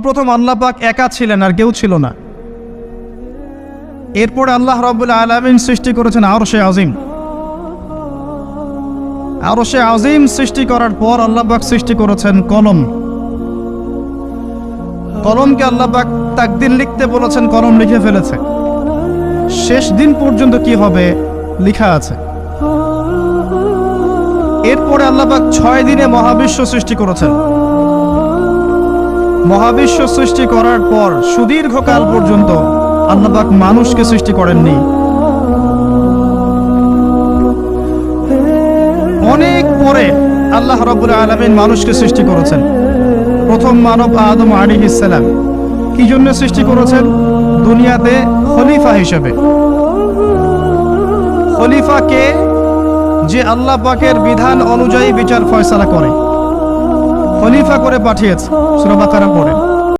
সর্বপ্রথম আল্লাহ পাক একা ছিলেন, আর কেউ ছিল না। এরপরে আল্লাহ রাব্বুল আলামিন সৃষ্টি করেছেন আরশে আজিম। আরশে আজিম সৃষ্টি করার পর আল্লাহ পাক সৃষ্টি করেছেন কলম। কলমকে আল্লাহ পাক তাকদীর লিখতে বলেছেন, কলম লিখে ফেলেছে। শেষ দিন পর্যন্ত কি হবে লেখা আছে। এরপরে আল্লাহ পাক 6 দিনে মহাবিশ্ব সৃষ্টি করেছেন। মহাবিশ্ব সৃষ্টি করার পর সুদীর্ঘকাল পর্যন্ত আল্লাহ পাক মানুষকে সৃষ্টি করেননি। অনেক পরে আল্লাহ রাব্বুল আলামিন মানুষকে সৃষ্টি করেছেন। প্রথম মানব আদম আলাইহিস সালাম। কি জন্য সৃষ্টি করেছেন? দুনিয়াতে খলিফা হিসেবে। খলিফাকে যে আল্লাহ পাকের বিধান অনুযায়ী বিচার ফয়সালা করে, খলিফা করে পাঠিয়েছে। সূরা বাকারা পড়েন।